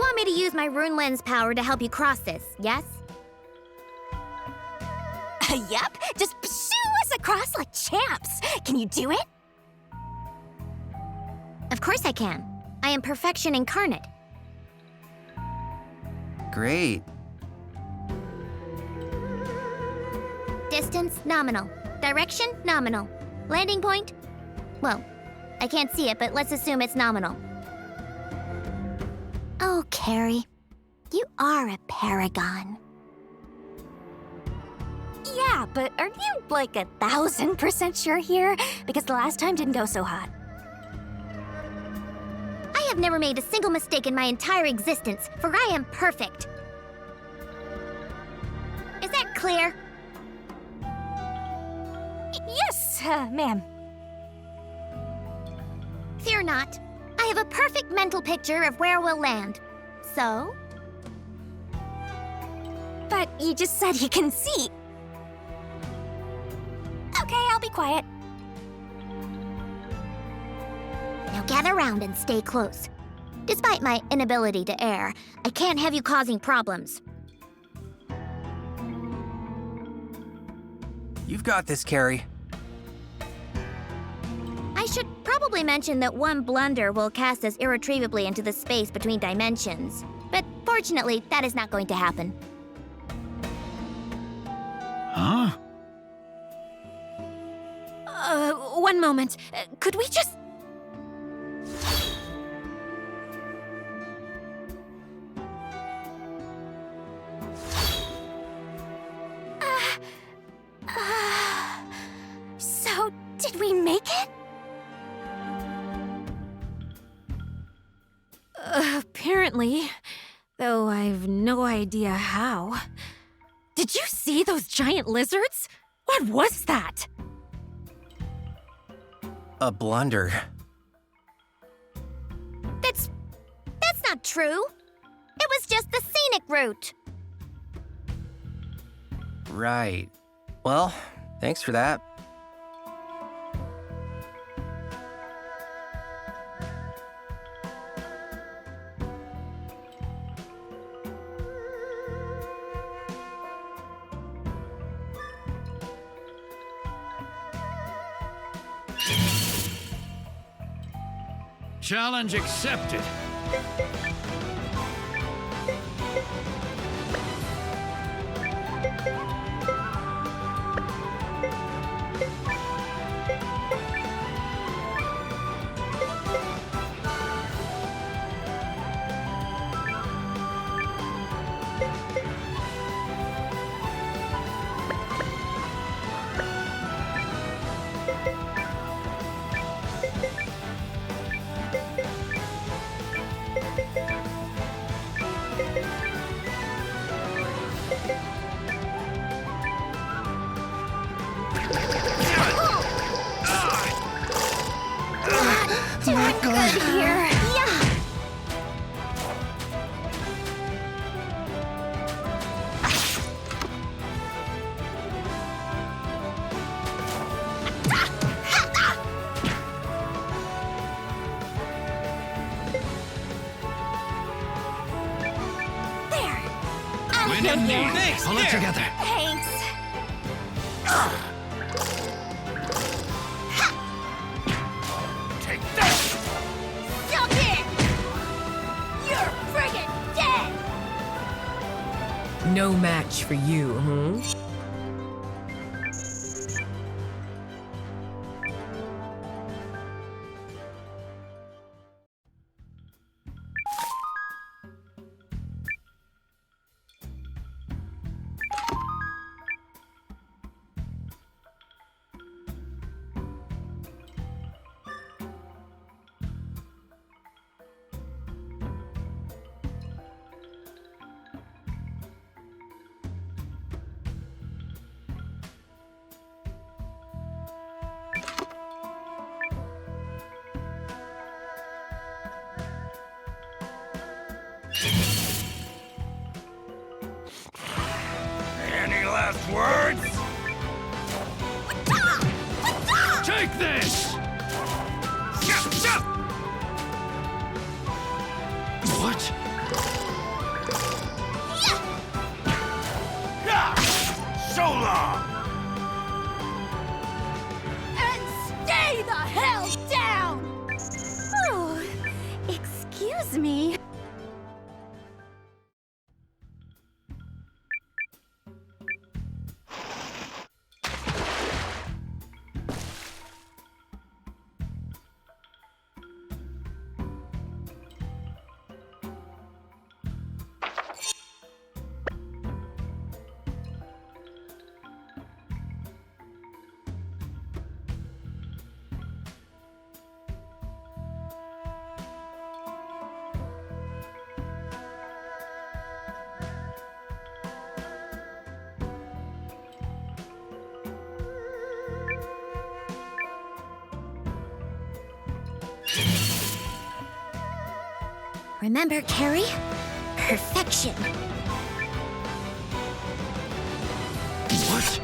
want me to use my rune lens power to help you cross this, yes? Yep, just shoo us across like champs. Can you do it? Of course I can. I am perfection incarnate. Great. Distance, nominal. Direction, nominal. Landing point? Well, I can't see it, but let's assume it's nominal. Oh, Carrie, you are a paragon. Yeah, but are you like 1000% sure here? Because the last time didn't go so hot. I have never made a single mistake in my entire existence, for I am perfect. Is that clear? Yes, ma'am. Fear not. I have a perfect mental picture of where we'll land. So? But you just said you can see. Okay, I'll be quiet. Now gather round and stay close. Despite my inability to err, I can't have you causing problems. You've got this, Carrie. I should probably mention that one blunder will cast us irretrievably into the space between dimensions. But fortunately, that is not going to happen. Huh? One moment. Could we just... So, did we make it? Apparently, though I've no idea how. Did you see those giant lizards? What was that? A blunder. That's not true. It was just the scenic route. Right. Well, thanks for that. Challenge accepted. Good here. Yeah. There. Win indeed. Thanks, Pull it there. together. Thanks. Take that. Stop it! You're friggin' dead! No match for you, huh? Any last words? Take this! What? long! And stay the hell down! Oh, excuse me. Remember, Carrie? Perfection. What?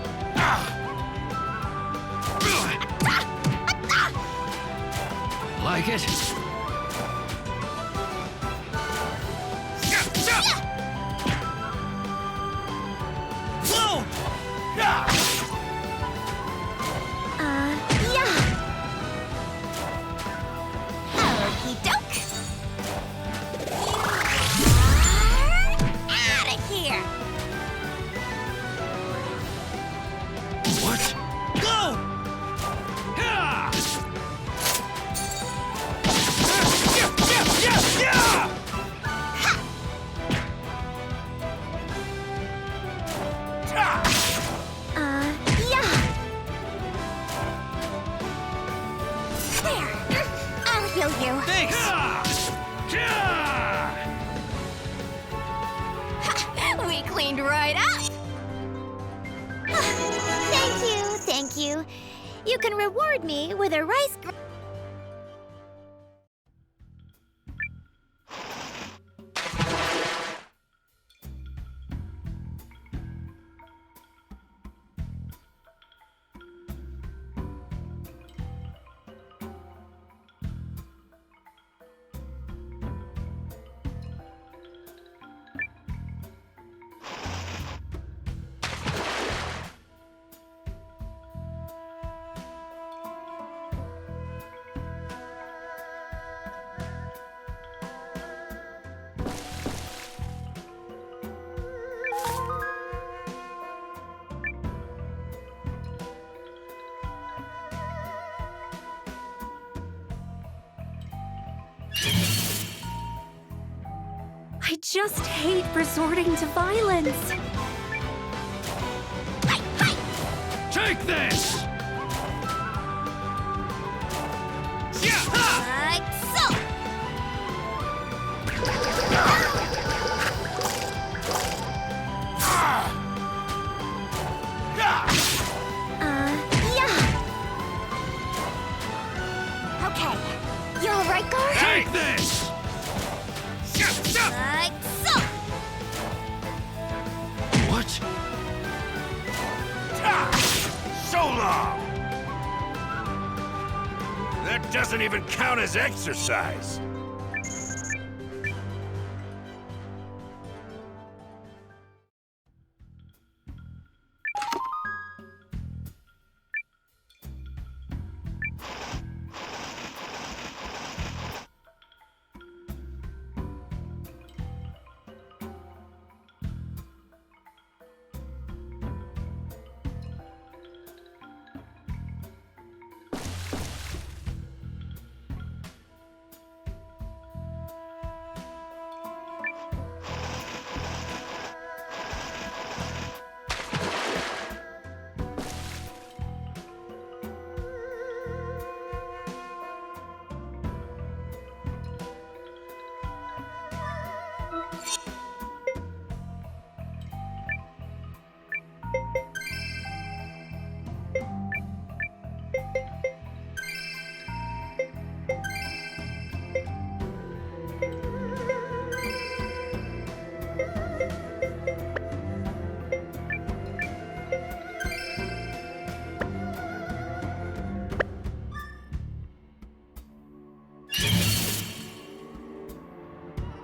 Like it? Whoa! Yeah. Okey doke. Out of here. What? Go! Yeah! Yeah. There. I'll heal you. Thanks! We cleaned right up. Thank you. You can reward me with a rice. I just hate resorting to violence. Take this! Like so. Yeah. Okay. You all right, Gar? Take this! Like so. What? So long! That doesn't even count as exercise.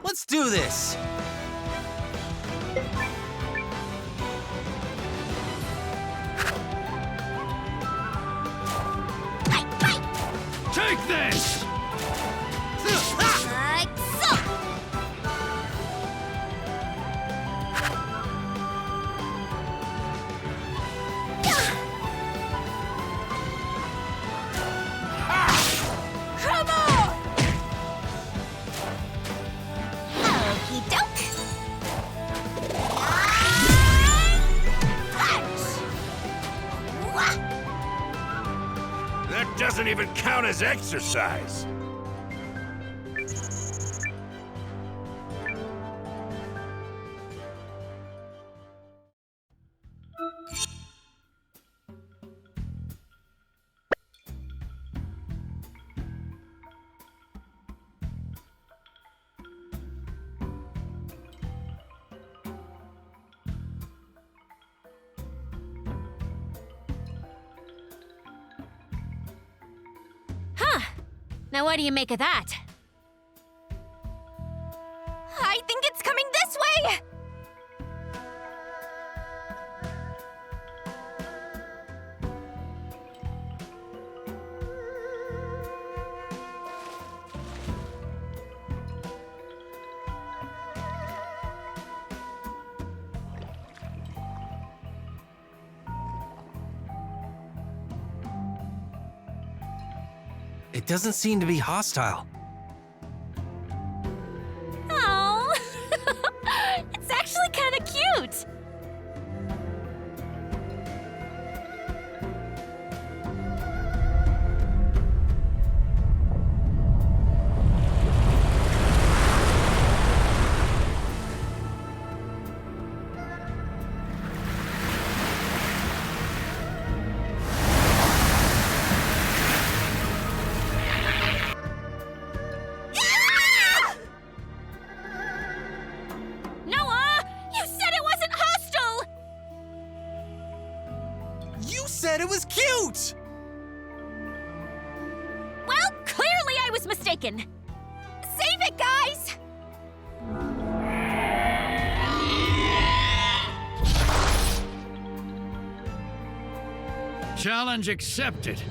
Let's do this! this! Like so! Come on! Okie doke. That doesn't even count as exercise. Now what do you make of that? I think it's coming this way! It doesn't seem to be hostile. Oh, it's actually kind of cute. Nowa, you said it wasn't hostile. You said it was cute! Well, clearly I was mistaken. Save it, guys! Challenge accepted.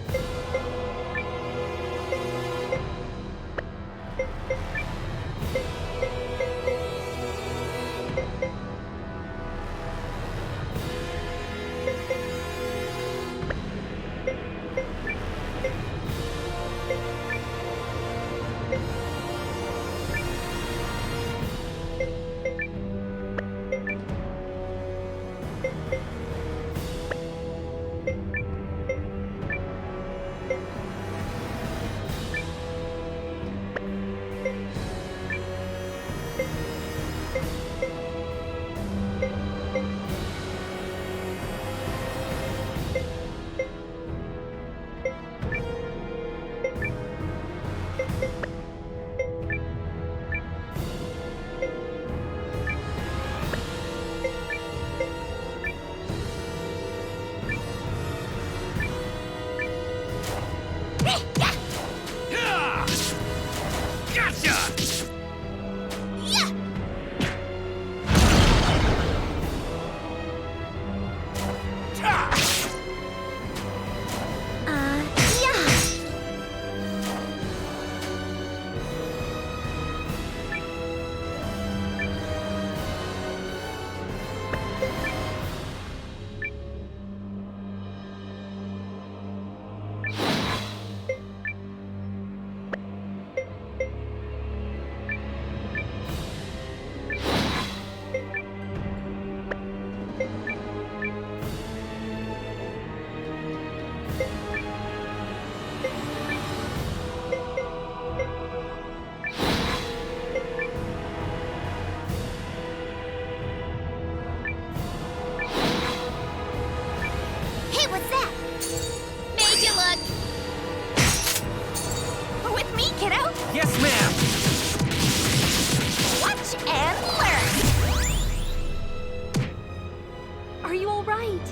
Yeah! Gotcha! Ta! Yeah. Hey, what's that? Made you look. With me, kiddo! Yes, ma'am! Watch and learn! Are you alright?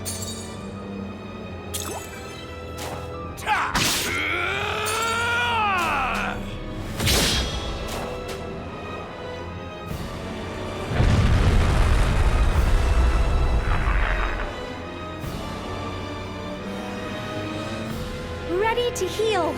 Ta! Ready to heal.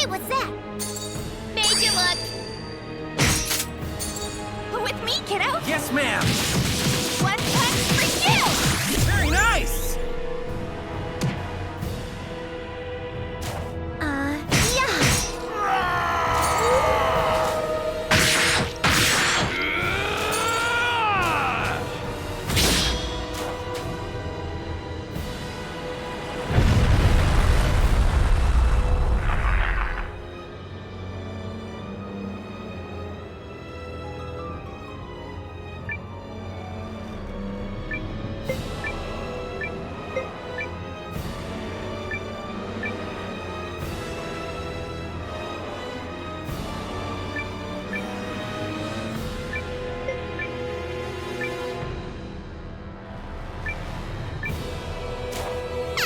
what's that? Made you look. With me, kiddo! Yes, ma'am! One punch for you! Very nice!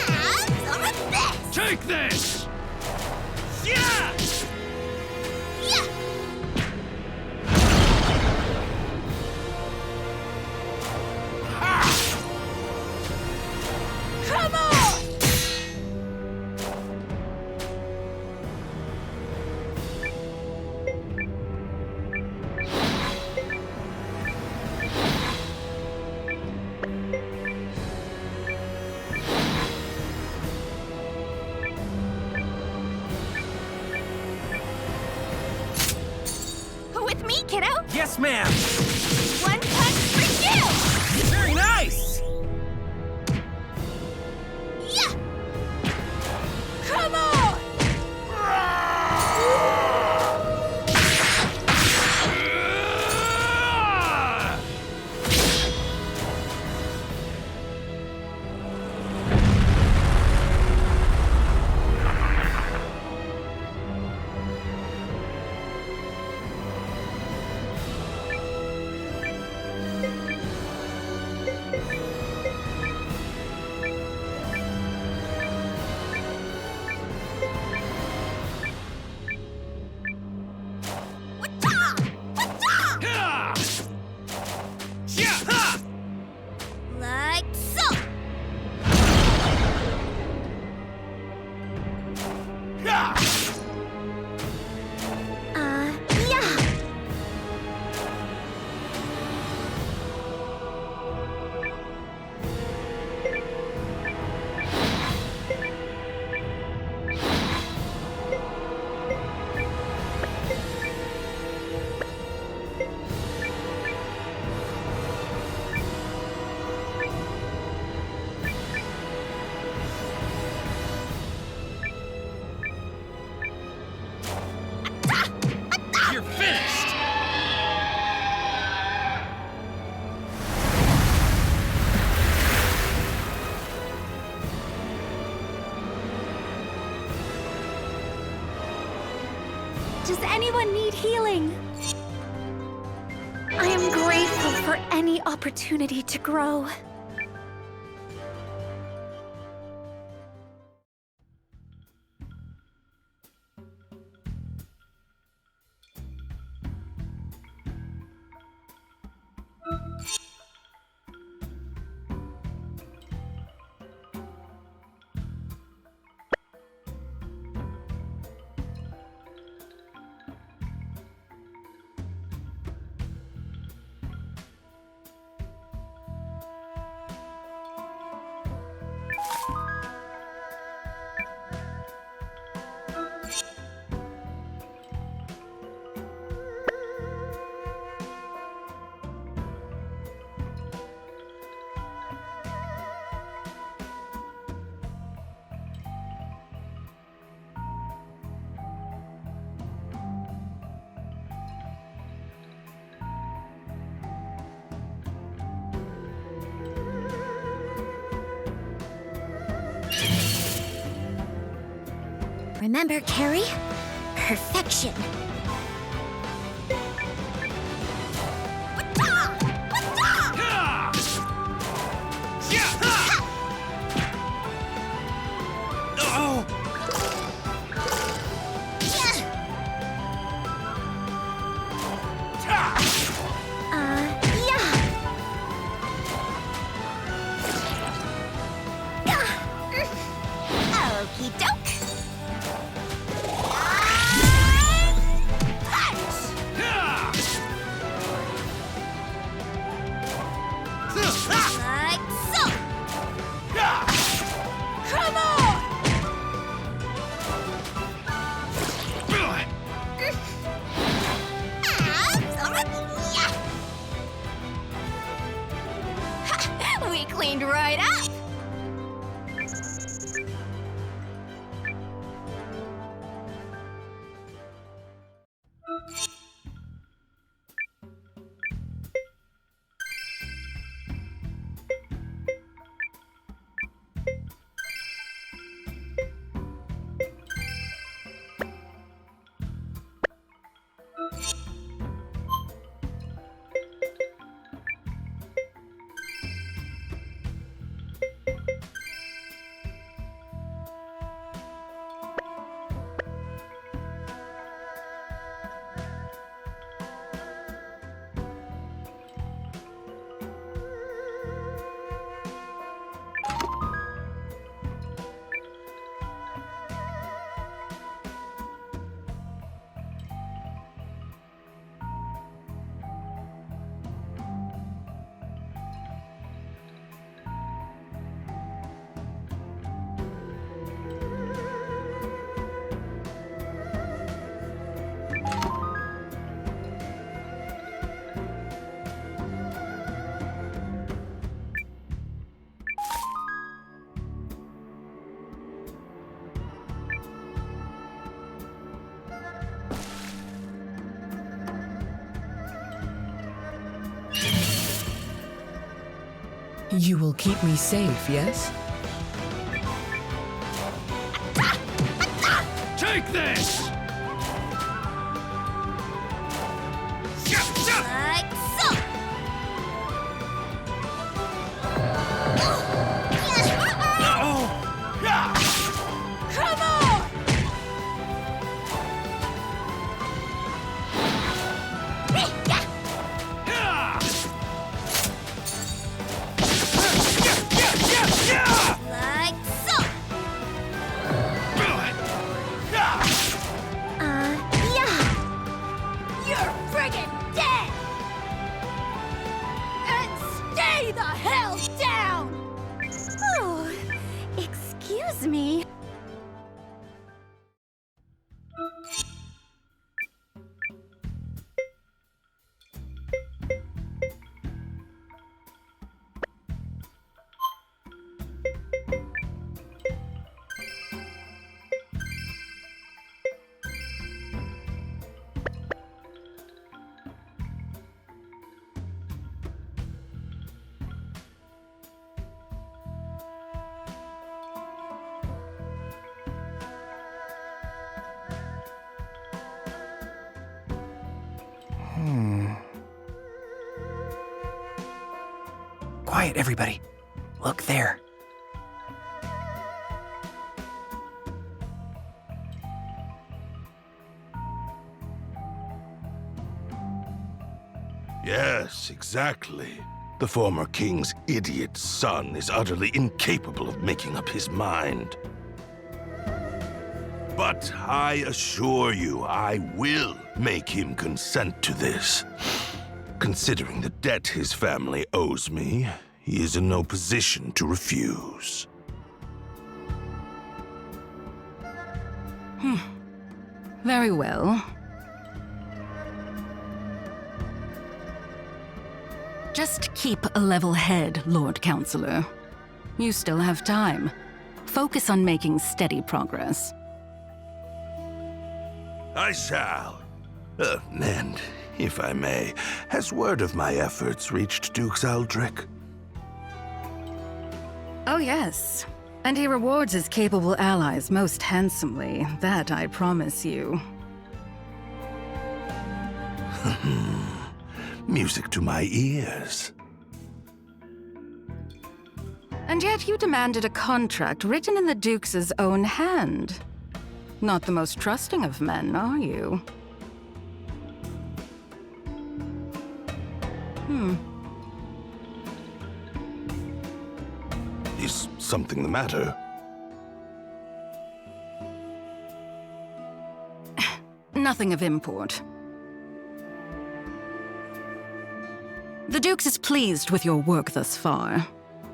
Yeah. Take this! Yeah! Yeah. Come on! With me, kiddo! Yes, ma'am! One punch for you! Very nice! Yeah. Come on! Yeah! Yeah! Ha! Like so. Yeah! Yeah. You're finished! Does anyone need healing? I am grateful for any opportunity to grow. Remember, Carrie? Perfection. Yeah! Yeah! Ha! Oh! Ta! Yeah. Okie doke. You will keep me safe, yes? Take this! Like so! Come on! Like so! Yeah! You're friggin' dead! And stay the hell down! Oh, excuse me. Quiet, everybody. Look there. Yes, exactly. The former king's idiot son is utterly incapable of making up his mind. But I assure you, I will make him consent to this. Considering the debt his family owes me, he is in no position to refuse. Very well. Just keep a level head, Lord Counselor. You still have time. Focus on making steady progress. I shall. And, if I may, has word of my efforts reached Duke Aldrich? Oh, yes. And he rewards his capable allies most handsomely. That I promise you. Music to my ears. And yet you demanded a contract written in the Duke's own hand. Not the most trusting of men, are you? Is something the matter? Nothing of import. The Duke is pleased with your work thus far.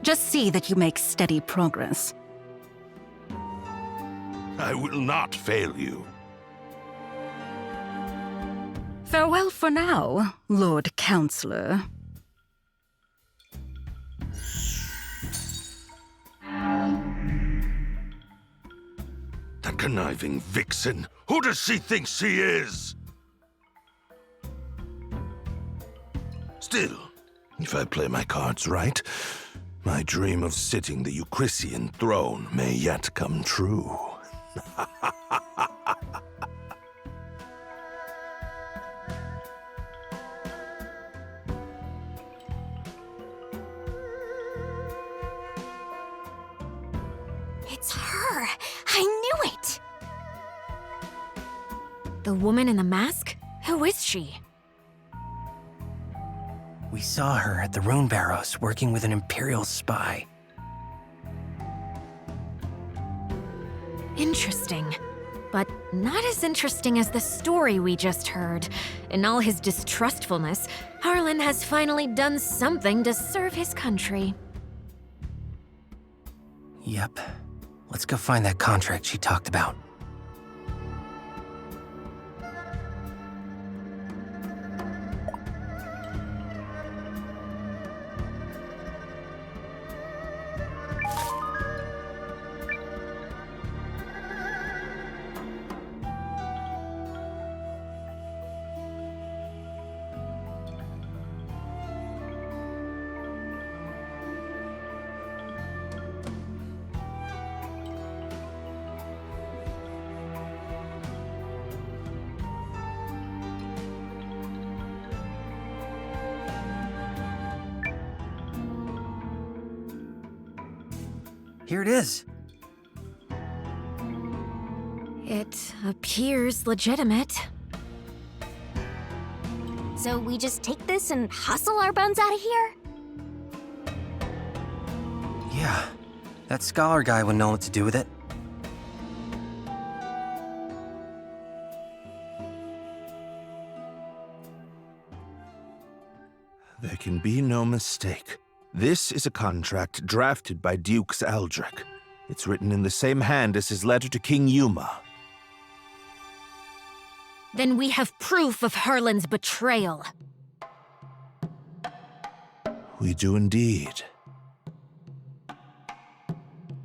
Just see that you make steady progress. I will not fail you. Farewell for now, Lord Counselor. That conniving vixen! Who does she think she is? Still, if I play my cards right, my dream of sitting the Euchrissian throne may yet come true. It's her. I knew it. The woman in the mask? Who is she? We saw her at the Rune Barrows working with an imperial spy. Interesting. But not as interesting as the story we just heard. In all his distrustfulness, Harlan has finally done something to serve his country. Yep. Let's go find that contract she talked about. Here it is. It appears legitimate. So we just take this and hustle our buns out of here? Yeah, that scholar guy would know what to do with it. There can be no mistake. This is a contract drafted by Dukes Aldrich. It's written in the same hand as his letter to King Yuma. Then we have proof of Harlan's betrayal. We do indeed.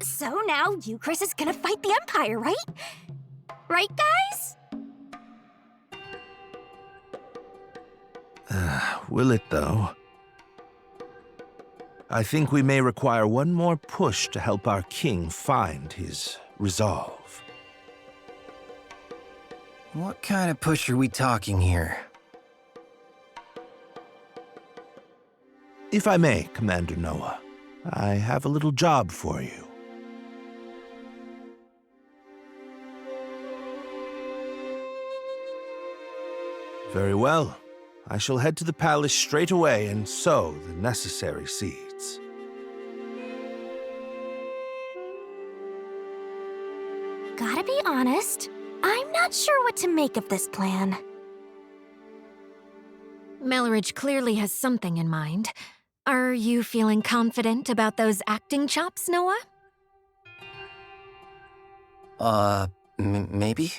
So now Euchrisse is gonna fight the Empire, right? Right, guys? Will it, though? I think we may require one more push to help our king find his resolve. What kind of push are we talking here? If I may, Commander Nowa, I have a little job for you. Very well. I shall head to the palace straight away and sow the necessary seeds. Gotta be honest, I'm not sure what to make of this plan. Melridge clearly has something in mind. Are you feeling confident about those acting chops, Nowa? Maybe?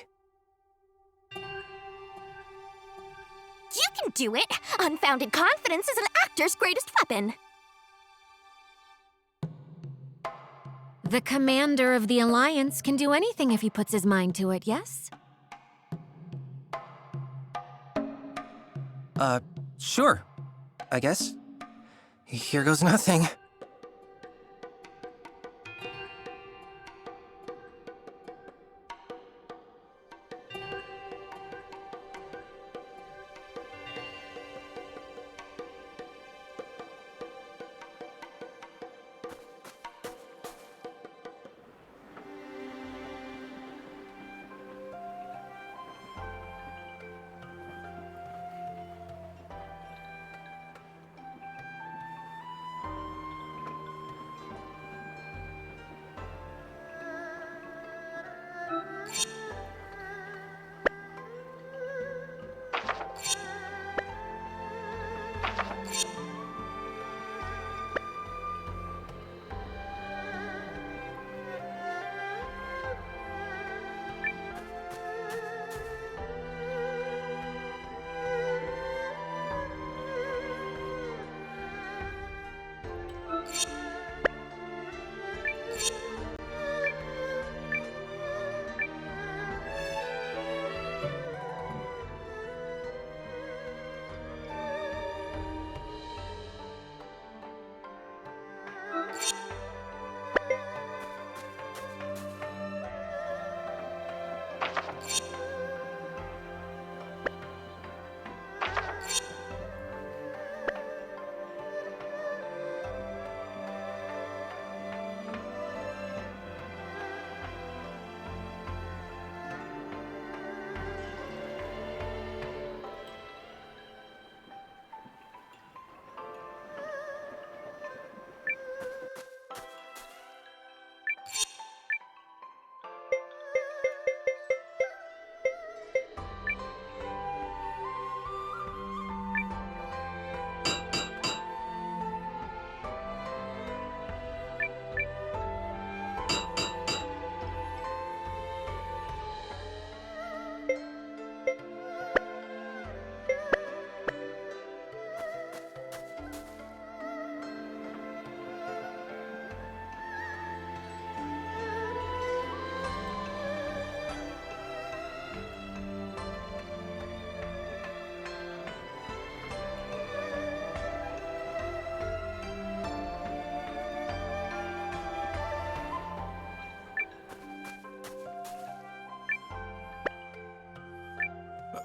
You can do it! Unfounded confidence is an actor's greatest weapon! The commander of the Alliance can do anything if he puts his mind to it, yes? Sure. I guess. Here goes nothing.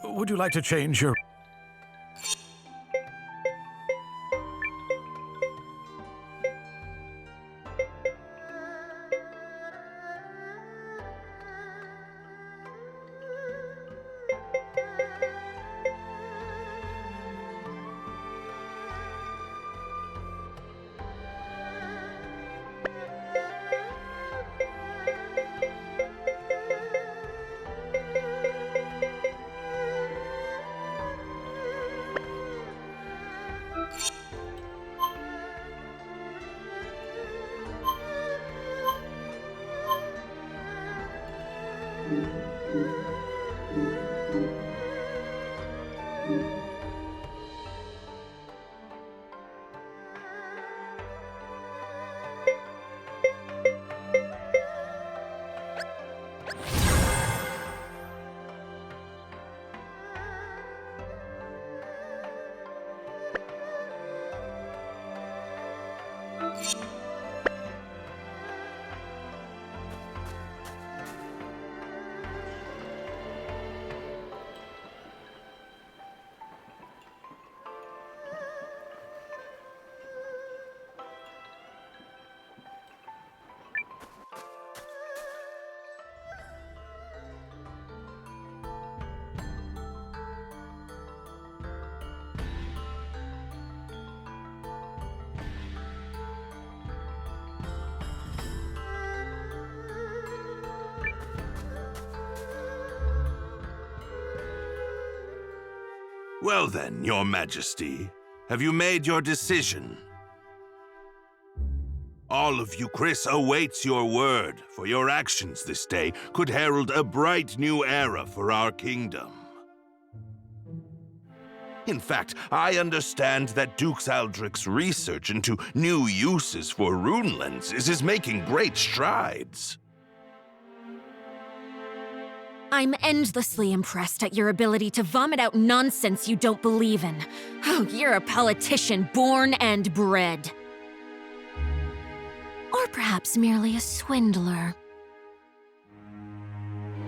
Would you like to change your... Well then, Your Majesty, have you made your decision? All of Euchrisse awaits your word, for your actions this day could herald a bright new era for our kingdom. In fact, I understand that Duke Aldrich's research into new uses for rune-lenses is making great strides. I'm endlessly impressed at your ability to vomit out nonsense you don't believe in. Oh, you're a politician born and bred. Or perhaps merely a swindler.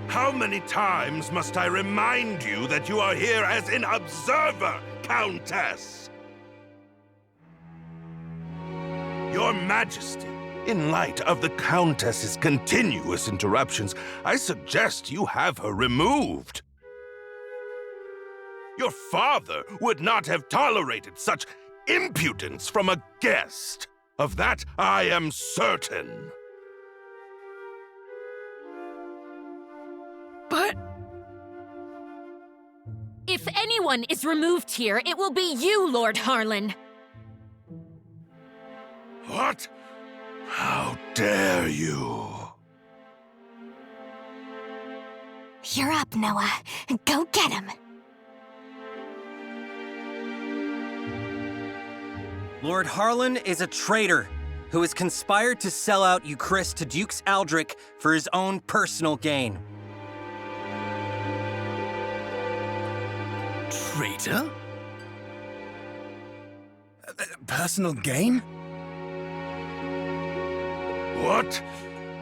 How many times must I remind you that you are here as an observer, Countess? Your Majesty, in light of the Countess's continuous interruptions, I suggest you have her removed. Your father would not have tolerated such impudence from a guest. Of that, I am certain. But If anyone is removed here, it will be you, Lord Harlan. What? How dare you? You're up, Nowa. Go get him. Lord Harlan is a traitor who has conspired to sell out Euchrisse to Duke Aldrich for his own personal gain. Traitor? Personal gain? What?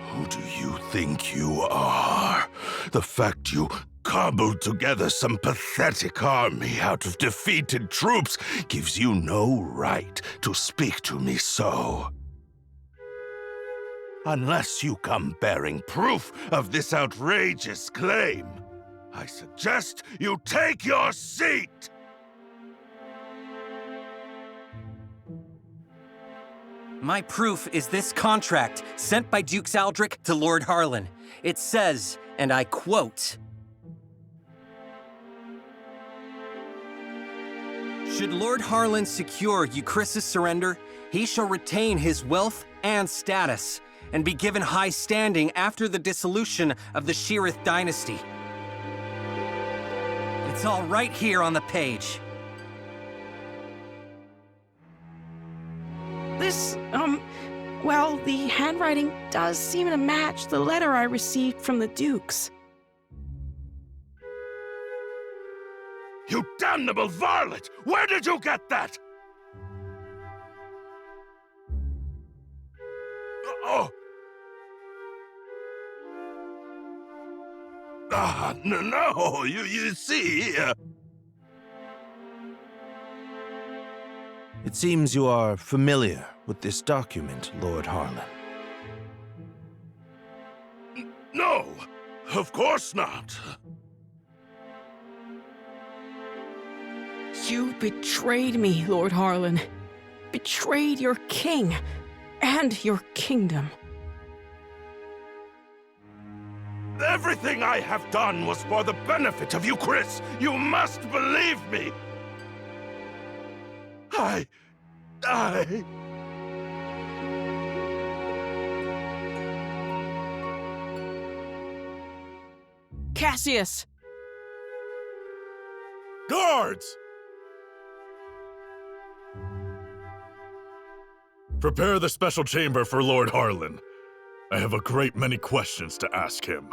Who do you think you are? The fact you cobbled together some pathetic army out of defeated troops gives you no right to speak to me so. Unless you come bearing proof of this outrageous claim, I suggest you take your seat! My proof is this contract sent by Duke Aldrich to Lord Harlan. It says, and I quote, "Should Lord Harlan secure Euchrisse's surrender, he shall retain his wealth and status, and be given high standing after the dissolution of the Sheerith dynasty." It's all right here on the page. This, well, the handwriting does seem to match the letter I received from the Dukes. You damnable varlet! Where did you get that? Oh! No, you see... It seems you are familiar with this document, Lord Harlan. No, of course not. You betrayed me, Lord Harlan. Betrayed your king and your kingdom. Everything I have done was for the benefit of Euchrisse. You must believe me. I... Cassius! Guards! Prepare the special chamber for Lord Harlan. I have a great many questions to ask him.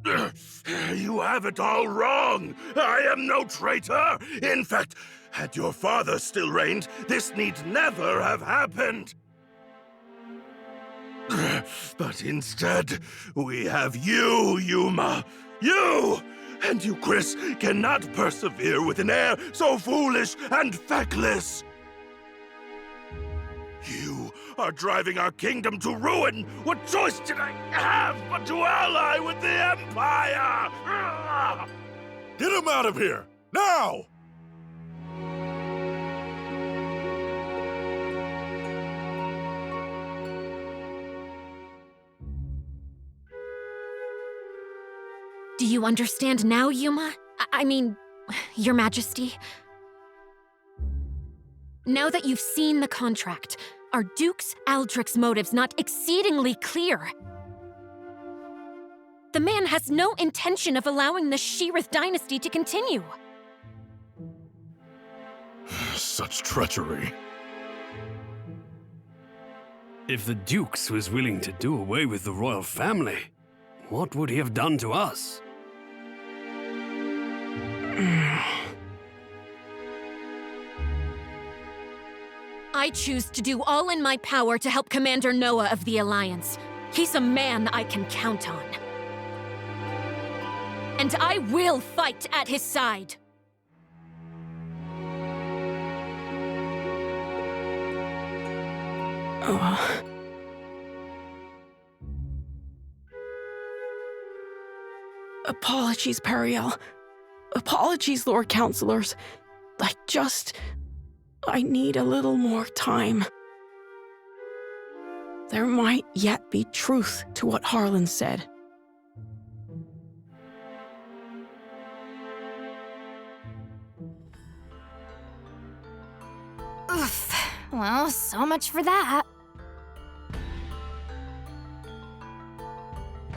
You have it all wrong. I am no traitor. In fact, had your father still reigned, this need never have happened. But instead, we have you, Yuma. You! And Euchrisse cannot persevere with an heir so foolish and feckless. You are driving our kingdom to ruin. What choice did I have but to ally with the Empire? Get him out of here! Now! Do you understand now, Yuma? I mean, Your Majesty? Now that you've seen the contract, are Duke's Aldrich's motives not exceedingly clear? The man has no intention of allowing the Sheerith dynasty to continue. Such treachery. If the Dukes was willing to do away with the royal family, what would he have done to us? I choose to do all in my power to help Commander Nowa of the Alliance. He's a man I can count on. And I will fight at his side. Apologies, Periel. Apologies, Lord Counselors. I need a little more time. There might yet be truth to what Harlan said. Oof. Well, so much for that.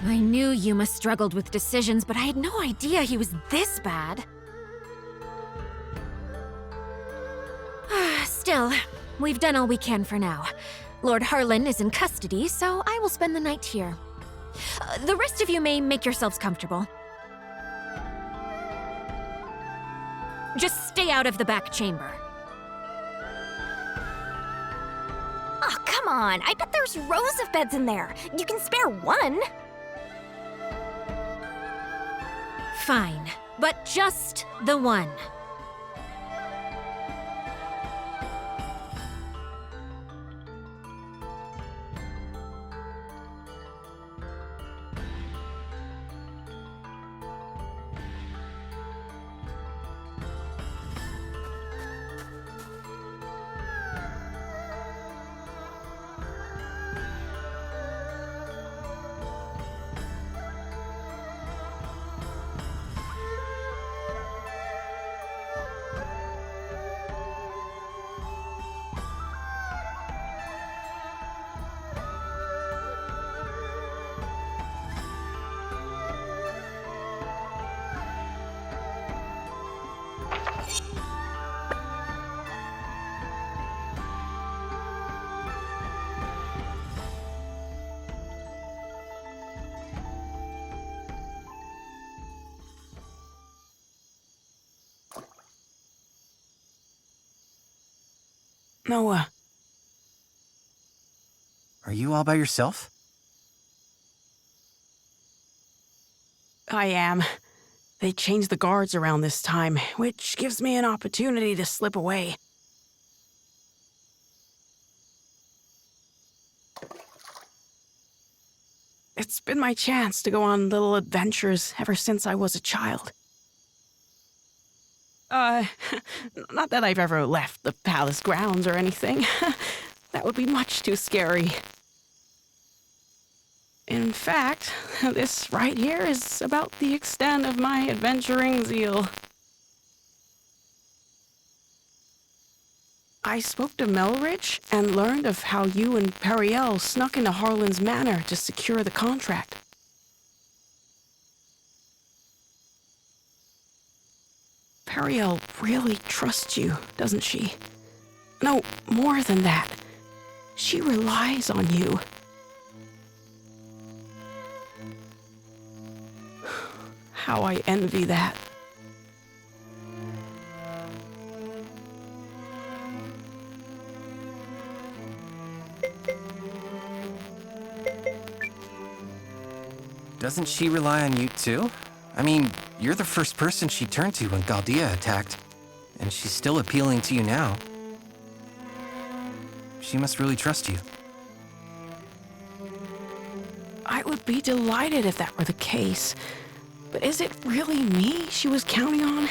I knew Yuma struggled with decisions, but I had no idea he was this bad. Still, we've done all we can for now. Lord Harlan is in custody, so I will spend the night here. The rest of you may make yourselves comfortable. Just stay out of the back chamber. Oh, come on. I bet there's rows of beds in there. You can spare one. Fine, but just the one. Nowa. Are you all by yourself? I am. They changed the guards around this time, which gives me an opportunity to slip away. It's been my chance to go on little adventures ever since I was a child. Not that I've ever left the palace grounds or anything. That would be much too scary. In fact, this right here is about the extent of my adventuring zeal. I spoke to Melrich and learned of how you and Periel snuck into Harlan's manor to secure the contract. Periel really trusts you, doesn't she? No, more than that. She relies on you. How I envy that. Doesn't she rely on you too? I mean, you're the first person she turned to when Galdea attacked, and she's still appealing to you now. She must really trust you. I would be delighted if that were the case. But is it really me she was counting on?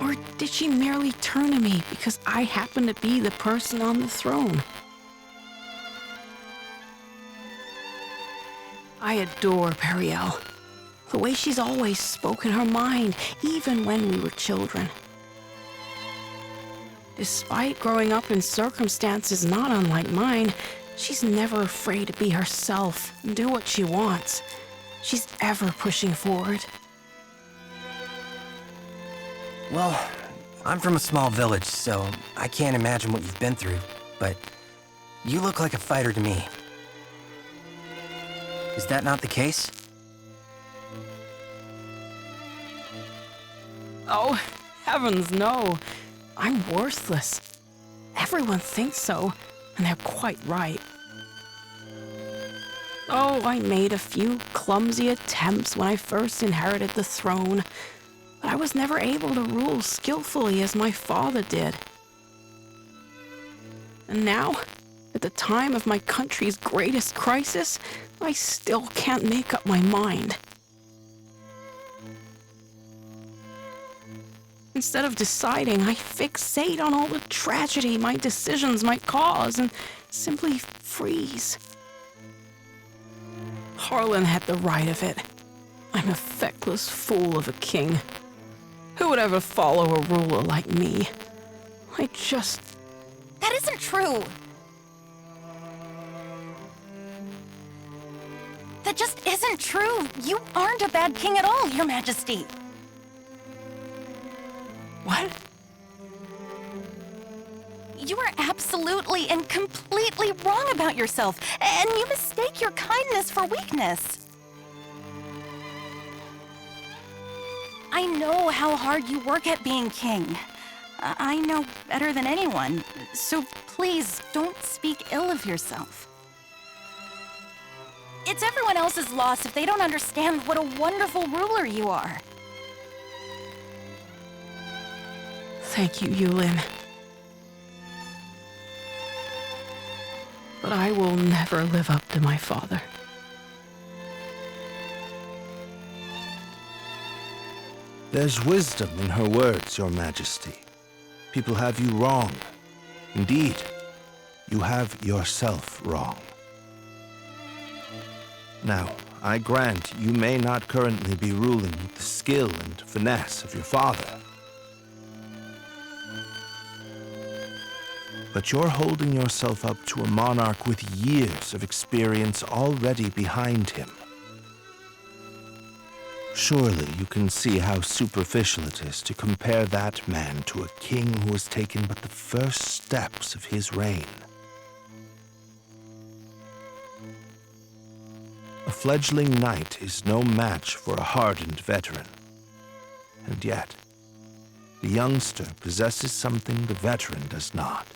Or did she merely turn to me because I happen to be the person on the throne? I adore Periel. The way she's always spoken her mind, even when we were children. Despite growing up in circumstances not unlike mine, she's never afraid to be herself and do what she wants. She's ever pushing forward. Well, I'm from a small village, so I can't imagine what you've been through, but you look like a fighter to me. Is that not the case? Oh, heavens no. I'm worthless. Everyone thinks so, and they're quite right. Oh, I made a few clumsy attempts when I first inherited the throne, but I was never able to rule skillfully as my father did. And now, at the time of my country's greatest crisis, I still can't make up my mind. Instead of deciding, I fixate on all the tragedy my decisions might cause and simply freeze. Harlan had the right of it. I'm a feckless fool of a king. Who would ever follow a ruler like me? That isn't true! That just isn't true! You aren't a bad king at all, Your Majesty! What? You are absolutely and completely wrong about yourself, and you mistake your kindness for weakness. I know how hard you work at being king. I know better than anyone, so please don't speak ill of yourself. It's everyone else's loss if they don't understand what a wonderful ruler you are. Thank you, Eiyuden. But I will never live up to my father. There's wisdom in her words, Your Majesty. People have you wrong. Indeed, you have yourself wrong. Now, I grant you may not currently be ruling with the skill and finesse of your father. But you're holding yourself up to a monarch with years of experience already behind him. Surely you can see how superficial it is to compare that man to a king who has taken but the first steps of his reign. A fledgling knight is no match for a hardened veteran. And yet, the youngster possesses something the veteran does not.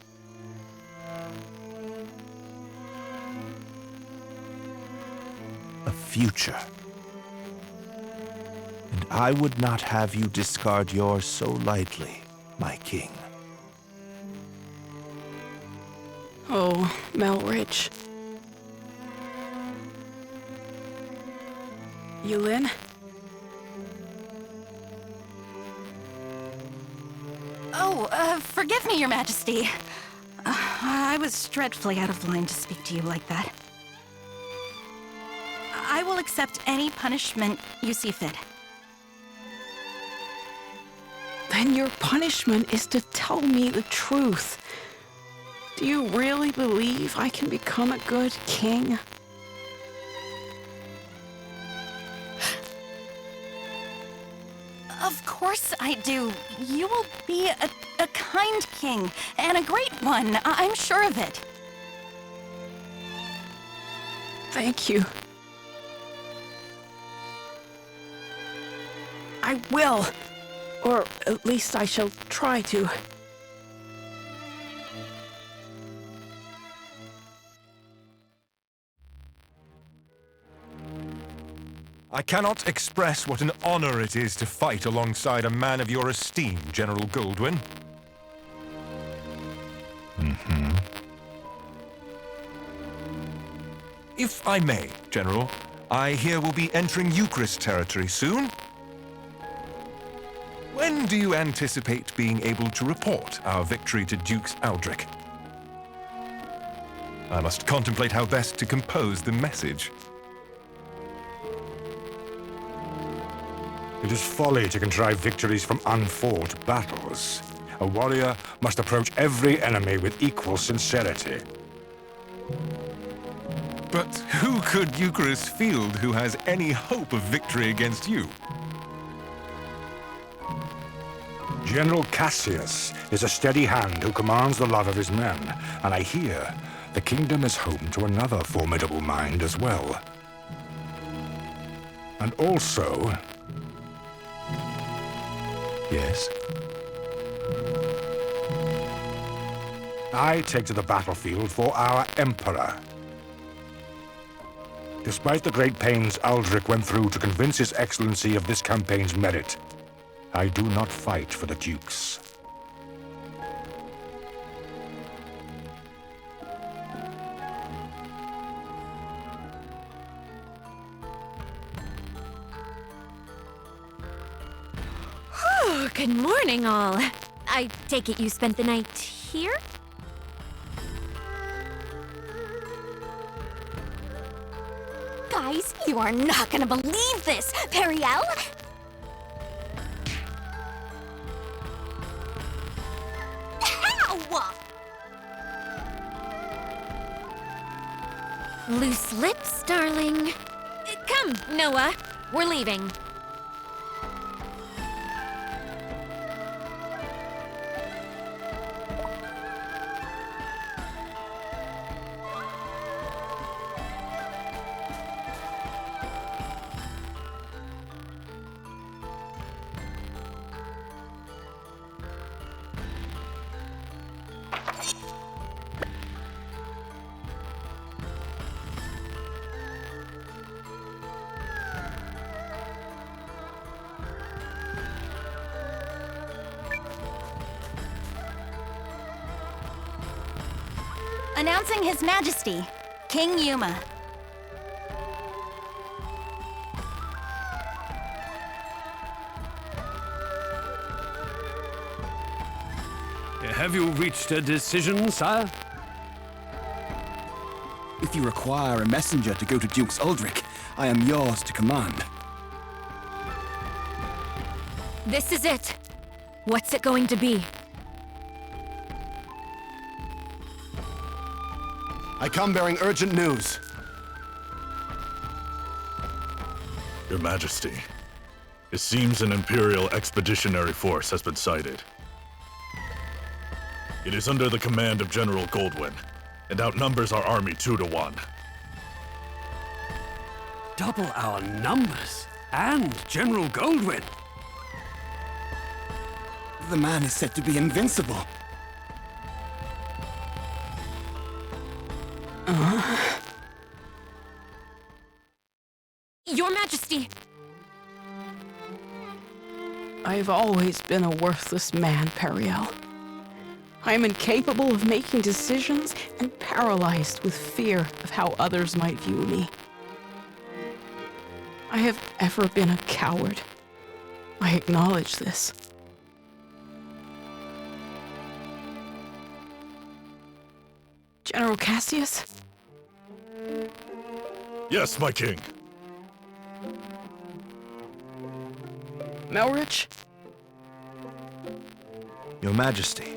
A future. And I would not have you discard yours so lightly, my king. Oh, Melrich. Eiyuden? Oh, forgive me, Your Majesty. I was dreadfully out of line to speak to you like that. I will accept any punishment you see fit. then your punishment is to tell me the truth. Do you really believe I can become a good king? Of course I do. You will be a kind king, and a great one. I'm sure of it. Thank you. I will. Or at least I shall try to. I cannot express what an honor it is to fight alongside a man of your esteem, General Goldwyn. If I may, General, I hear we'll be entering Euchrisse territory soon. When do you anticipate being able to report our victory to Dukes Aldrich? I must contemplate how best to compose the message. It is folly to contrive victories from unfought battles. A warrior must approach every enemy with equal sincerity. But who could Euchrisse field who has any hope of victory against you? General Cassius is a steady hand who commands the love of his men, and I hear the kingdom is home to another formidable mind as well. And also... Yes? I take to the battlefield for our Emperor. Despite the great pains Aldrich went through to convince His Excellency of this campaign's merit, I do not fight for the Dukes. Oh, good morning, all. I take it you spent the night here? Guys, you are not gonna believe this! Periel? Ow! Loose lips, darling. Come, Nowa. We're leaving. Announcing His Majesty, King Yuma. Have you reached a decision, sire? If you require a messenger to go to Dukes Aldrich, I am yours to command. This is it. What's it going to be? I come bearing urgent news. Your Majesty, it seems an Imperial expeditionary force has been sighted. It is under the command of General Goldwyn, and outnumbers our army 2-1. Double our numbers, and General Goldwyn. The man is said to be invincible. Your Majesty! I've always been a worthless man, Periel. I am incapable of making decisions and paralyzed with fear of how others might view me. I have ever been a coward. I acknowledge this. General Cassius? Yes, my king. Melrich? Your Majesty.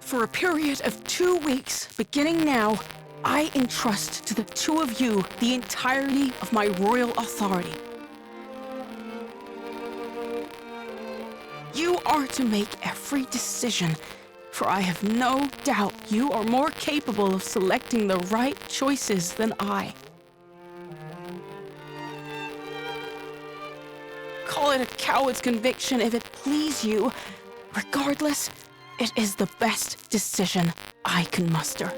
For a period of 2 weeks, beginning now, I entrust to the two of you the entirety of my royal authority. You are to make every decision, for I have no doubt you are more capable of selecting the right choices than I. Call it a coward's conviction if it please you. Regardless, it is the best decision I can muster.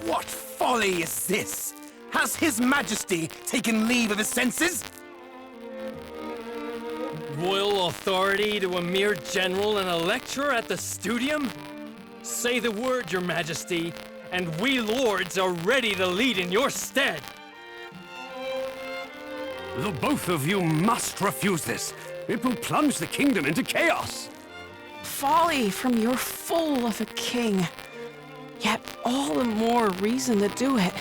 What folly is this? Has His Majesty taken leave of his senses? Royal authority to a mere general and a lecturer at the studium? Say the word, Your Majesty, and we lords are ready to lead in your stead. The both of you must refuse this. It will plunge the kingdom into chaos. Folly from your fool of a king. Yet all the more reason to do it.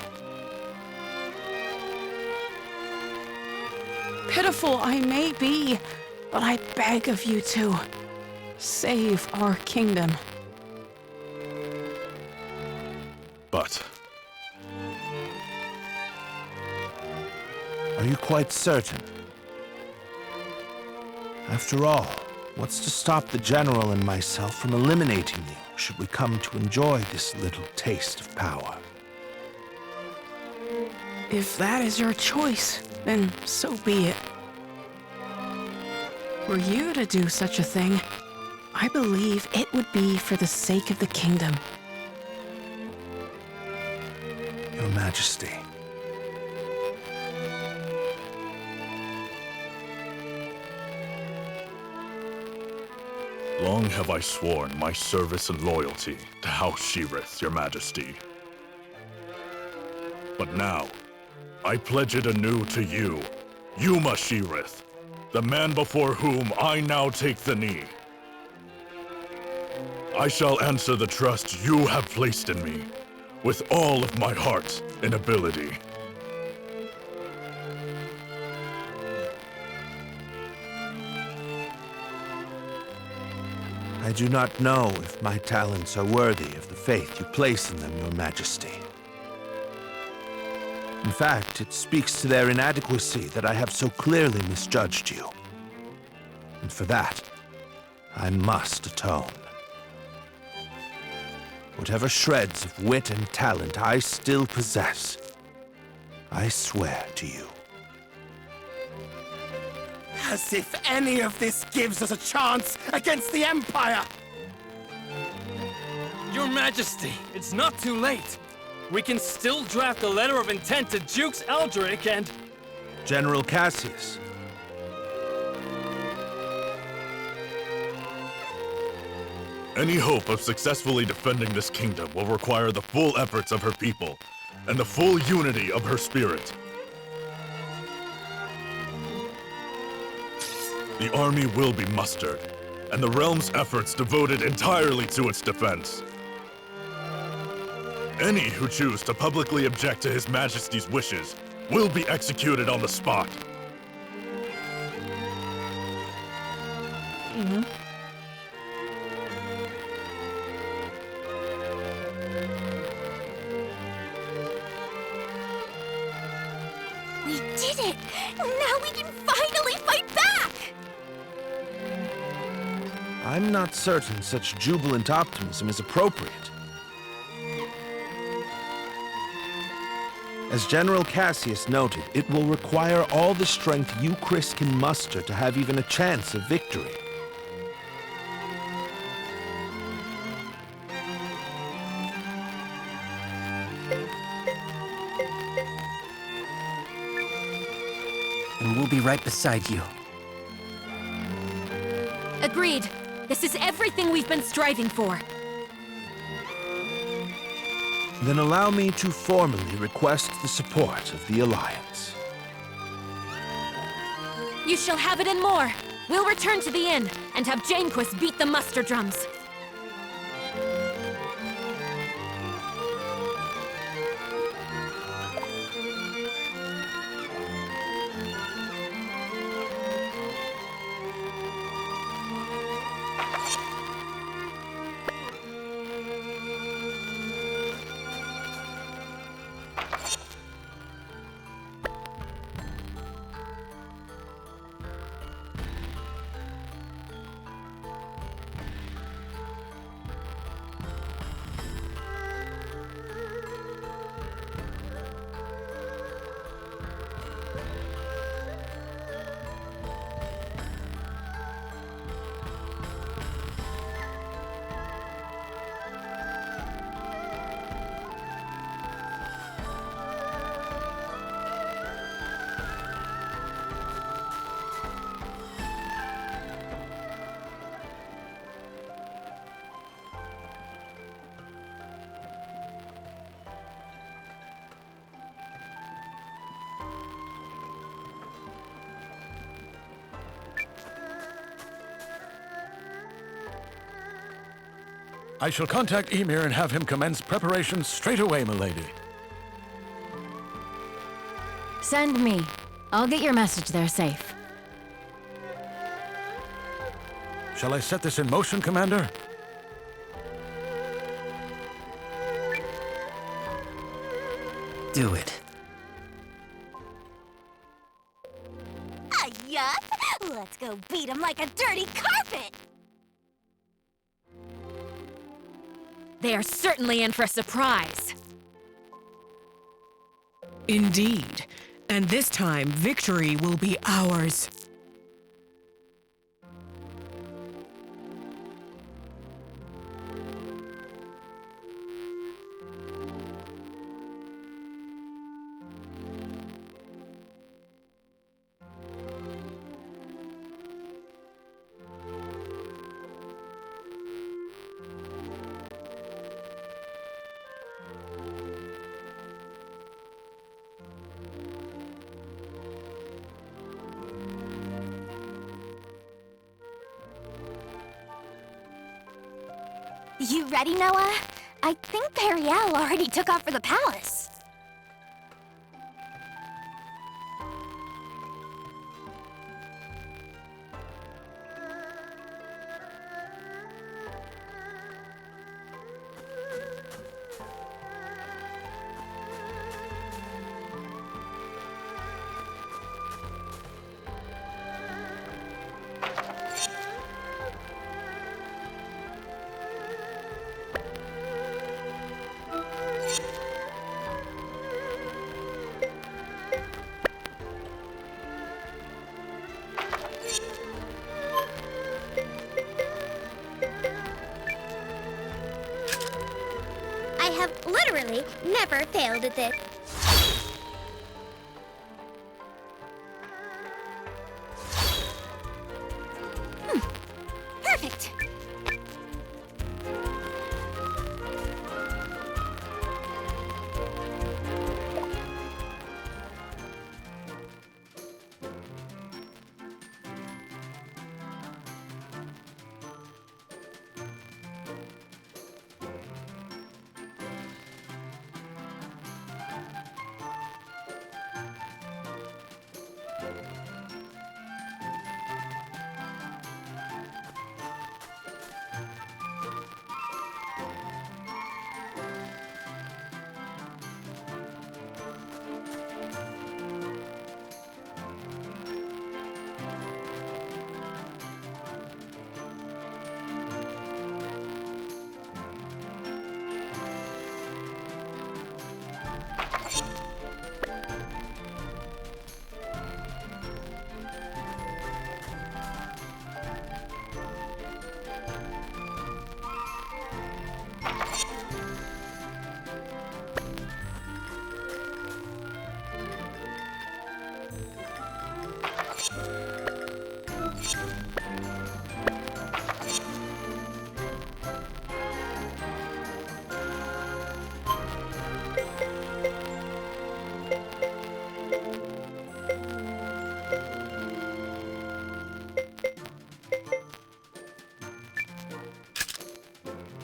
Pitiful I may be, but I beg of you to save our kingdom. But Are you quite certain? After all, what's to stop the General and myself from eliminating you, should we come to enjoy this little taste of power? If that is your choice, then so be it. Were you to do such a thing, I believe it would be for the sake of the kingdom. Your Majesty. long have I sworn my service and loyalty to House Sheerith, Your Majesty. But now, I pledge it anew to you, Yuma Sheerith, the man before whom I now take the knee. I shall answer the trust you have placed in me, with all of my heart and ability. I do not know if my talents are worthy of the faith you place in them, Your Majesty. In fact, it speaks to their inadequacy that I have so clearly misjudged you. And for that, I must atone. Whatever shreds of wit and talent I still possess, I swear to you. As if any of this gives us a chance against the Empire! Your Majesty, it's not too late. We can still draft a letter of intent to Dukes Aldrich and... General Cassius. Any hope of successfully defending this kingdom will require the full efforts of her people, and the full unity of her spirit. The army will be mustered, and the realm's efforts devoted entirely to its defense. Any who choose to publicly object to His Majesty's wishes will be executed on the spot. We did it! Now we can finally fight back! I'm not certain such jubilant optimism is appropriate. As General Cassius noted, it will require all the strength Euchrisse can muster to have even a chance of victory. And we'll be right beside you. Agreed. This is everything we've been striving for. Then allow me to formally request the support of the Alliance. You shall have it and more. We'll return to the inn and have Janequist beat the muster drums. I shall contact Ymir and have him commence preparations straight away, milady. Send me. I'll get your message there safe. Shall I set this in motion, Commander? Do it. Yup! Let's go beat him like a dirty carpet! They are certainly in for a surprise. Indeed. And this time, victory will be ours. You ready, Nowa? I think Imperial already took off for the palace. I have literally never failed at this. Perfect.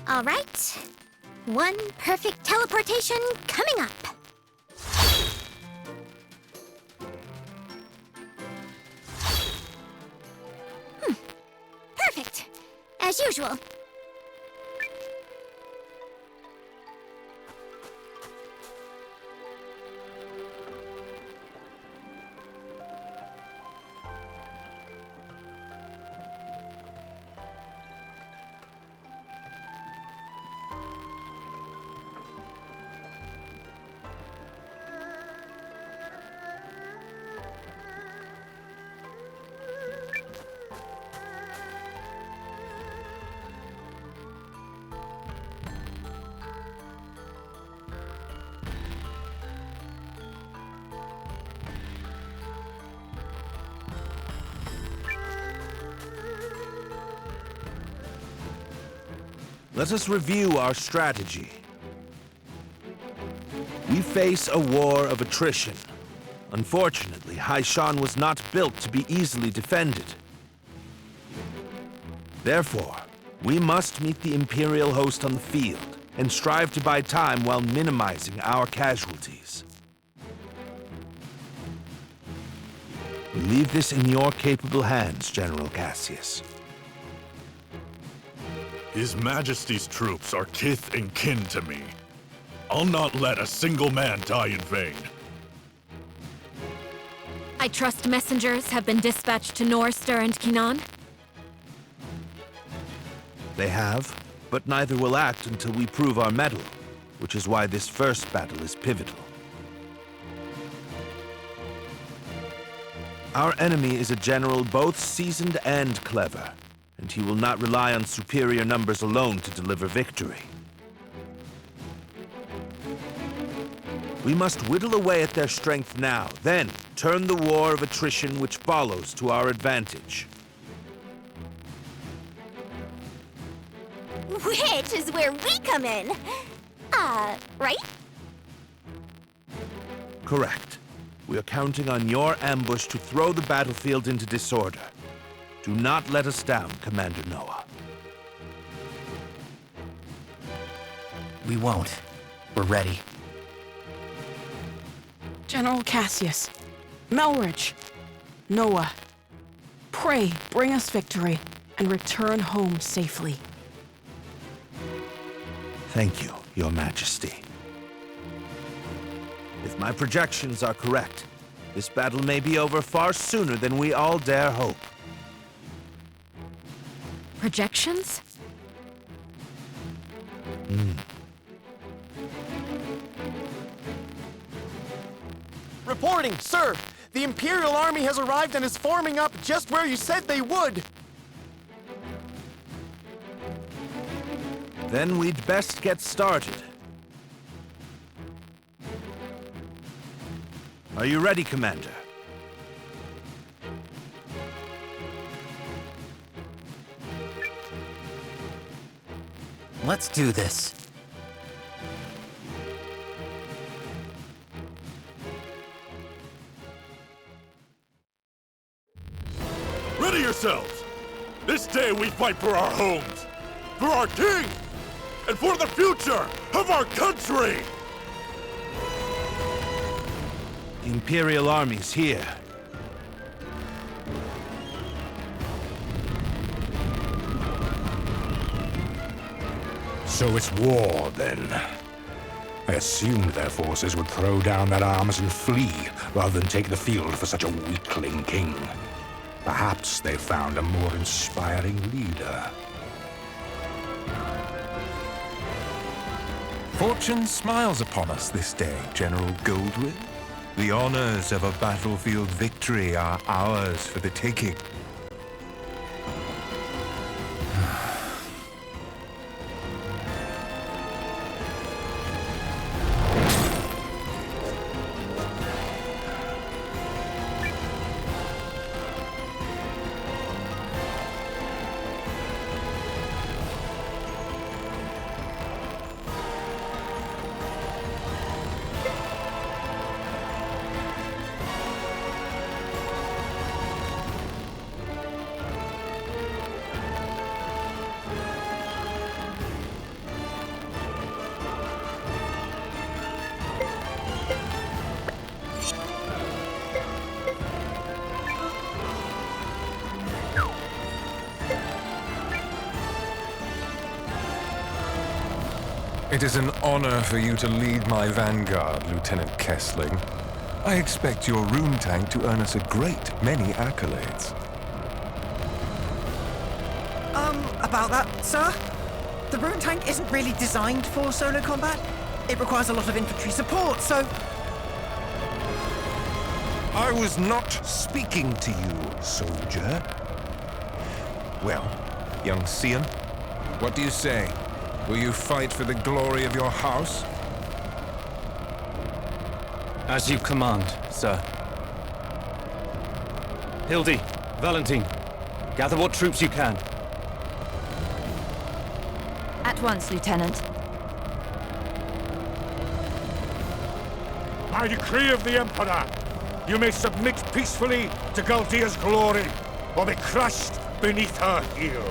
All right. One perfect teleportation coming up. Perfect. As usual. Let us review our strategy. We face a war of attrition. Unfortunately, Haishan was not built to be easily defended. Therefore, We must meet the Imperial host on the field and strive to buy time while minimizing our casualties. We leave this in your capable hands, General Cassius. His Majesty's troops are kith and kin to me. I'll not let a single man die in vain. I trust messengers have been dispatched to Norster and Kinan? They have, but neither will act until we prove our mettle, which is why this first battle is pivotal. Our enemy is a general both seasoned and clever, and he will not rely on superior numbers alone to deliver victory. We must whittle away at their strength now, then turn the war of attrition which follows to our advantage. Which is where we come in. Right? Correct. We are counting on your ambush to throw the battlefield into disorder. Do not let us down, Commander Nowa. We won't. We're ready. General Cassius, Melridge, Nowa, pray bring us victory and return home safely. Thank you, Your Majesty. If my projections are correct, this battle may be over far sooner than we all dare hope. Projections? Reporting, sir! The Imperial army has arrived and is forming up just where you said they would! Then we'd best get started. Are you ready, Commander? Let's do this. Ready yourselves! This day we fight for our homes, for our king, and for the future of our country! The Imperial army's here. So it's war, then. I assumed their forces would throw down their arms and flee, rather than take the field for such a weakling king. Perhaps they found a more inspiring leader. Fortune smiles upon us this day, General Goldwyn. The honors of a battlefield victory are ours for the taking. It is an honor for you to lead my vanguard, Lieutenant Kesling. I expect your rune tank to earn us a great many accolades. About that, sir? The rune tank isn't really designed for solo combat. It requires a lot of infantry support, so... I was not speaking to you, soldier. Well, young Seign, what do you say? Will you fight for the glory of your house? As you command, sir. Hildy, Valentine, gather what troops you can. At once, Lieutenant. By decree of the Emperor, you may submit peacefully to Galdea's glory, or be crushed beneath her heel.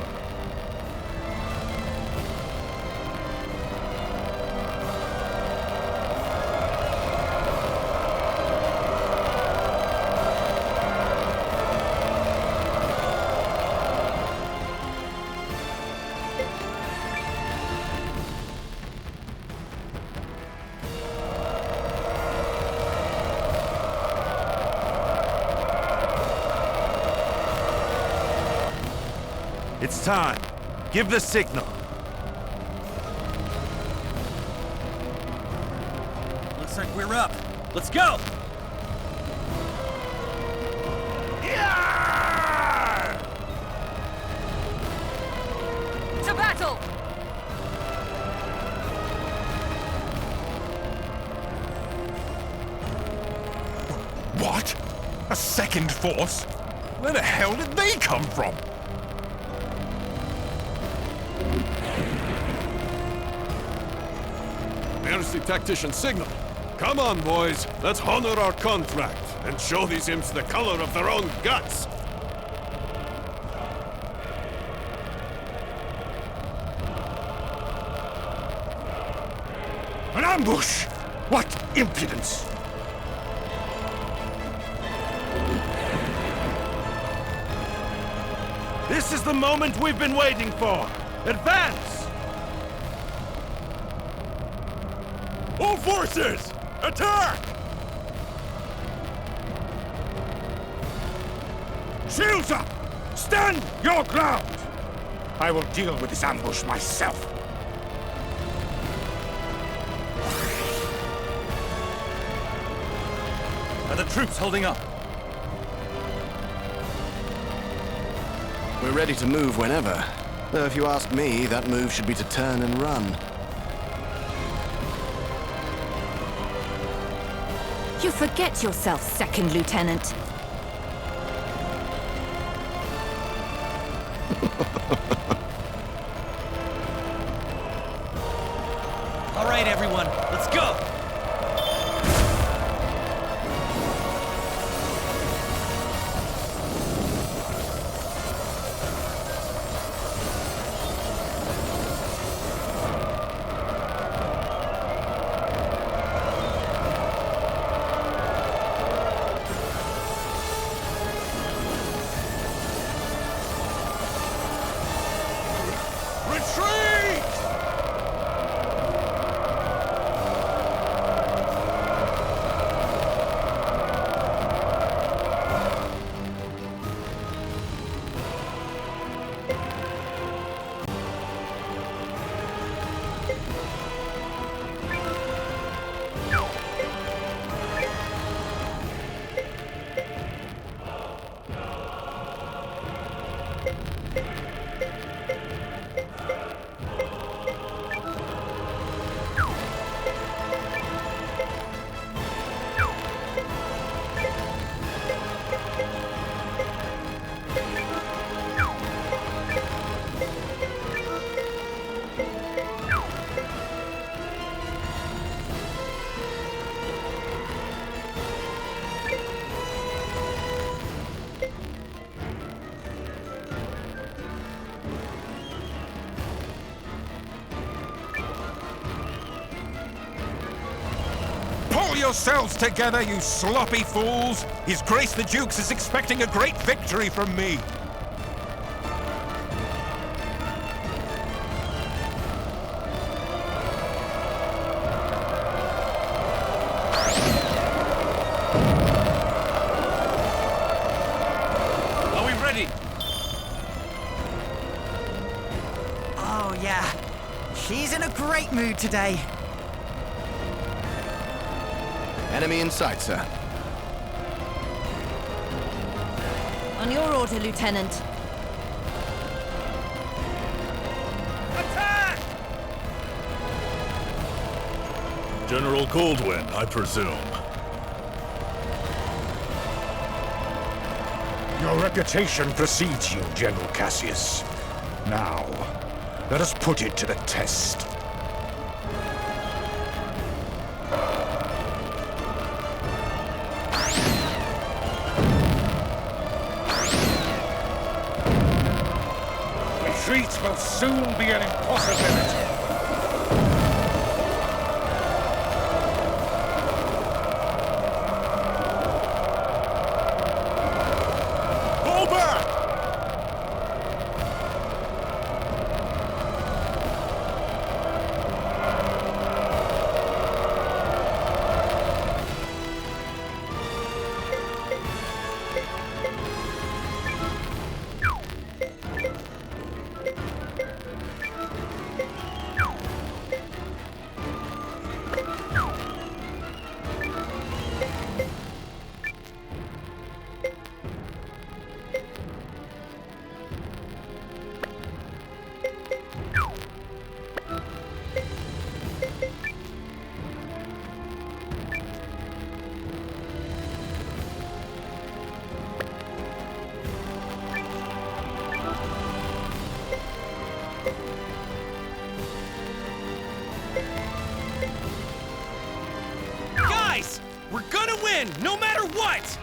It's time. Give the signal. Looks like we're up. Let's go! To battle! What? A second force? Where the hell did they come from? Mercy Tactician signal. Come on, boys. Let's honor our contract and show these imps the color of their own guts. An ambush! What impudence! This is the moment we've been waiting for. Advance! All forces! Attack! Shields up! Stand your ground! I will deal with this ambush myself. Are the troops holding up? We're ready to move whenever. Though if you ask me, that move should be to turn and run. You forget yourself, Second Lieutenant. All right, everyone, let's go! Pull yourselves together, you sloppy fools! His Grace the Dukes is expecting a great victory from me! Are we ready? Oh, yeah. She's in a great mood today. Enemy in sight, sir. On your order, Lieutenant. Attack! General Coldwind, I presume. Your reputation precedes you, General Cassius. Now, let us put it to the test. Retreat will soon be an impossibility. Fall back! win, no matter what!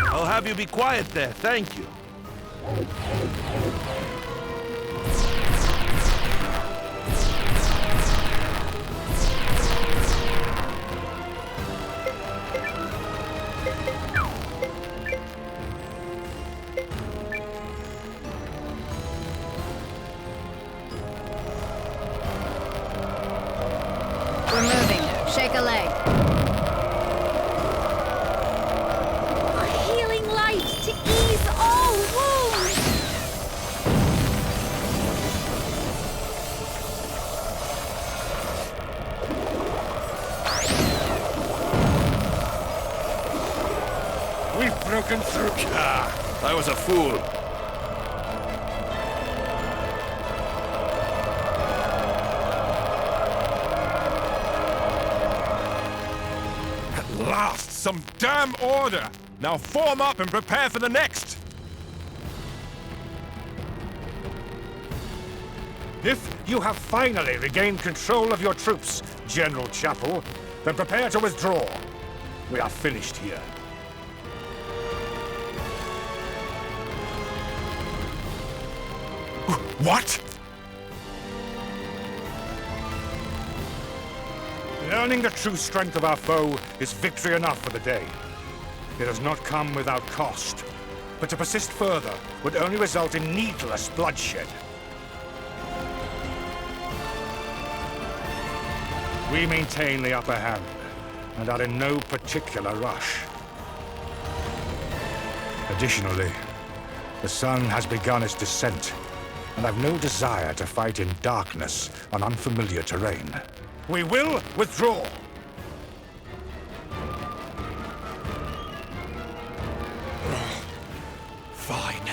I'll have you be quiet there, thank you. We're moving. Shake a leg. A healing light to ease all wounds! We've broken through. Ah, I was a fool. At last, some damn order! Now form up and prepare for the next! If you have finally regained control of your troops, General Chapel, then prepare to withdraw. We are finished here. What? Learning the true strength of our foe is victory enough for the day. It has not come without cost, but to persist further would only result in needless bloodshed. We maintain the upper hand, and are in no particular rush. Additionally, the sun has begun its descent, and I've no desire to fight in darkness on unfamiliar terrain. We will withdraw. Fine.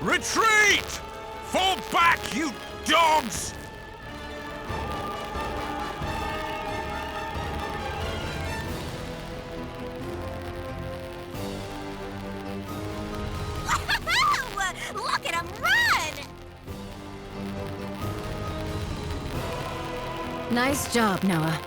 Retreat! Fall back, you dogs! Look at him run! Nice job, Nowa.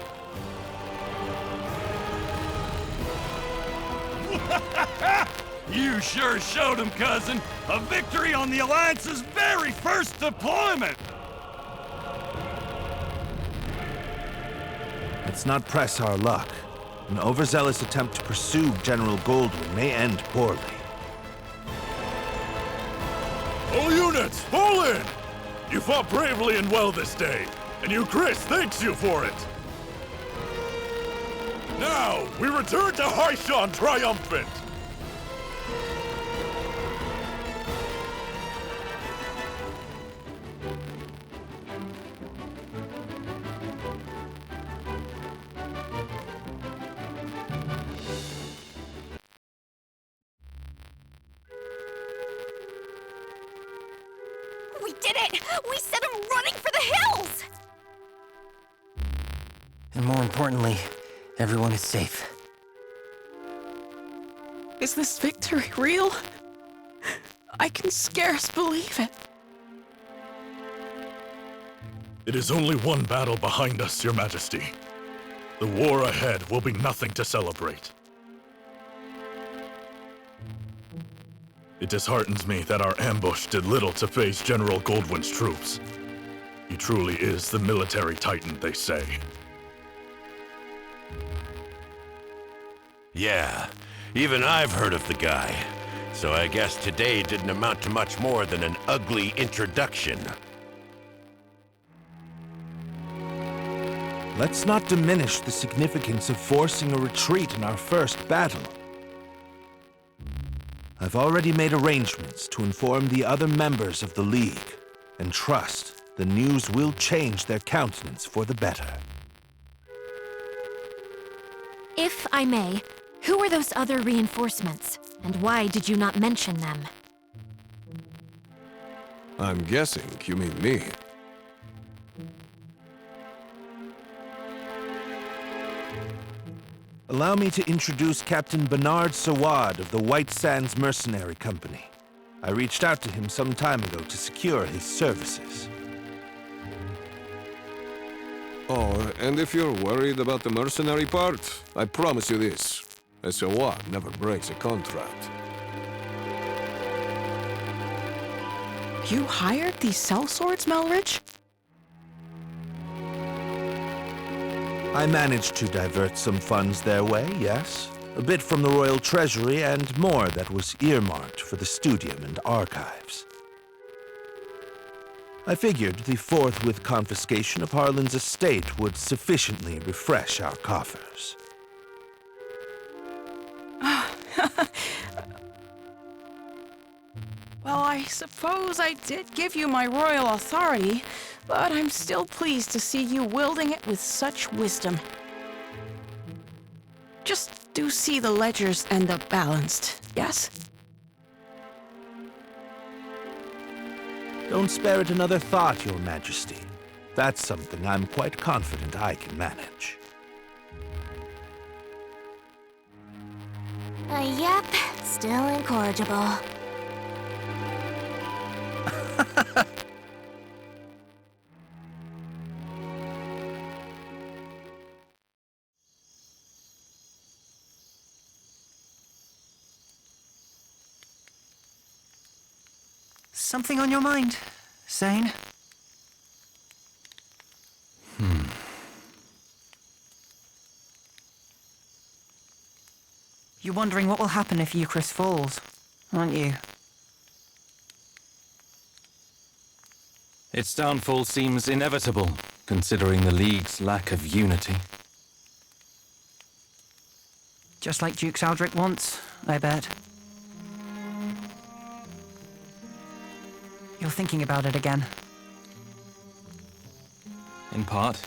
You sure showed him, cousin. A victory on the Alliance's very first deployment! Let's not press our luck. An overzealous attempt to pursue General Goldwyn may end poorly. All units, fall in! You fought bravely and well this day, and Euchrisse thanks you for it! Now, we return to Haishan triumphant! We did it! We sent him running for the hills! And more importantly, everyone is safe. Is this victory real? I can scarce believe it. It is only one battle behind us, Your Majesty. The war ahead will be nothing to celebrate. It disheartens me that our ambush did little to phase General Goldwyn's troops. He truly is the military titan, they say. Yeah, even I've heard of the guy. So I guess today didn't amount to much more than an ugly introduction. Let's not diminish the significance of forcing a retreat in our first battle. I've already made arrangements to inform the other members of the League, and trust the news will change their countenance for the better. If I may, Who are those other reinforcements? And why did you not mention them? I'm guessing you mean me. Allow me to introduce Captain Bernard Sawad of the White Sands Mercenary Company. I reached out to him some time ago to secure his services. Oh, and if you're worried about the mercenary part, I promise you this. A Sawad never breaks a contract. You hired these sellswords, Melridge? I managed to divert some funds their way, yes. A bit from the royal treasury and more that was earmarked for the studium and archives. I figured the forthwith confiscation of Harlan's estate would sufficiently refresh our coffers. Well, I suppose I did give you my royal authority, but I'm still pleased to see you wielding it with such wisdom. Just do see the ledgers end up balanced, yes? Don't spare it another thought, Your Majesty. That's something I'm quite confident I can manage. Yep, still incorrigible. Something on your mind, Seign? You're wondering what will happen if Euchrisse falls, aren't you? Its downfall seems inevitable, considering the League's lack of unity. Just like Duke Aldrich wants, I bet. You're thinking about it again. In part.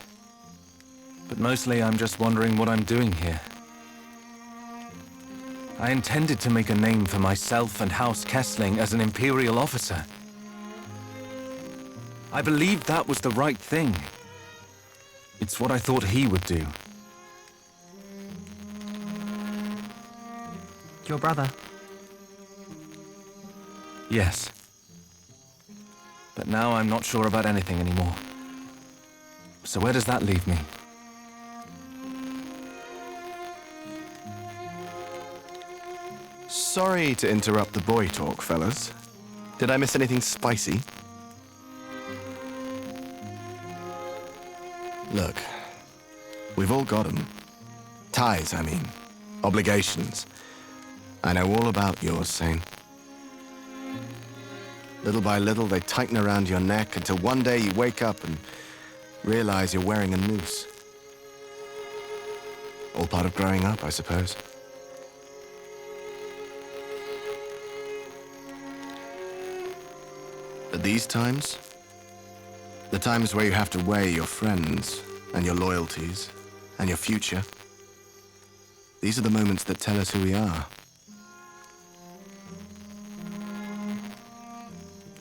But mostly I'm just wondering what I'm doing here. I intended to make a name for myself and House Kesling as an imperial officer. I believed that was the right thing. It's what I thought he would do. Your brother? Yes. But now I'm not sure about anything anymore. So where does that leave me? Sorry to interrupt the boy talk, fellas. Did I miss anything spicy? Look, we've all got them. Ties, I mean. Obligations. I know all about yours, Seign. Little by little, they tighten around your neck until one day you wake up and realize you're wearing a noose. All part of growing up, I suppose. But these times, the times where you have to weigh your friends and your loyalties and your future, these are the moments that tell us who we are.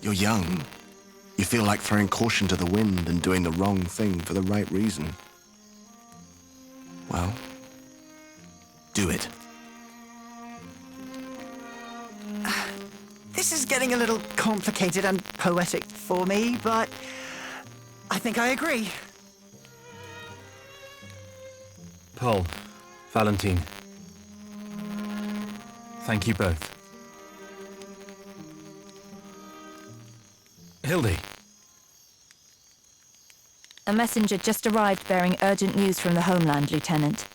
You're young. You feel like throwing caution to the wind and doing the wrong thing for the right reason. Well, do it. This is getting a little complicated and poetic for me, but I think I agree. Paul, Valentine. Thank you both. Hildy. A messenger just arrived bearing urgent news from the homeland, Lieutenant.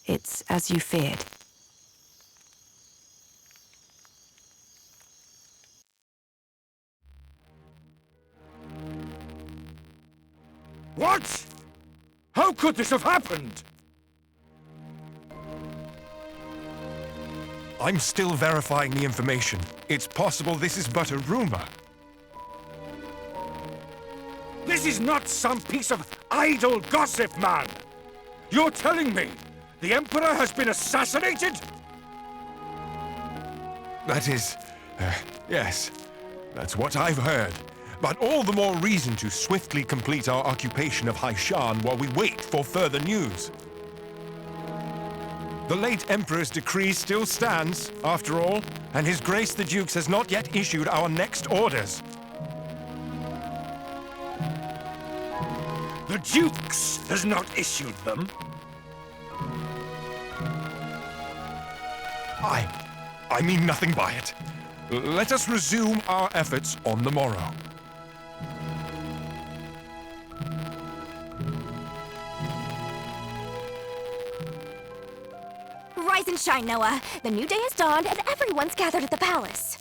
It's as you feared. What? How could this have happened? I'm still verifying the information. It's possible this is but a rumor. This is not some piece of idle gossip, man! You're telling me The Emperor has been assassinated? That is... yes. That's what I've heard. But all the more reason to swiftly complete our occupation of Haishan while we wait for further news. The late Emperor's decree still stands, after all, and His Grace the Dukes has not yet issued our next orders. The Dukes has not issued them? I mean nothing by it. Let us resume our efforts on the morrow. Rise and shine, Nowa. The new day has dawned and everyone's gathered at the palace.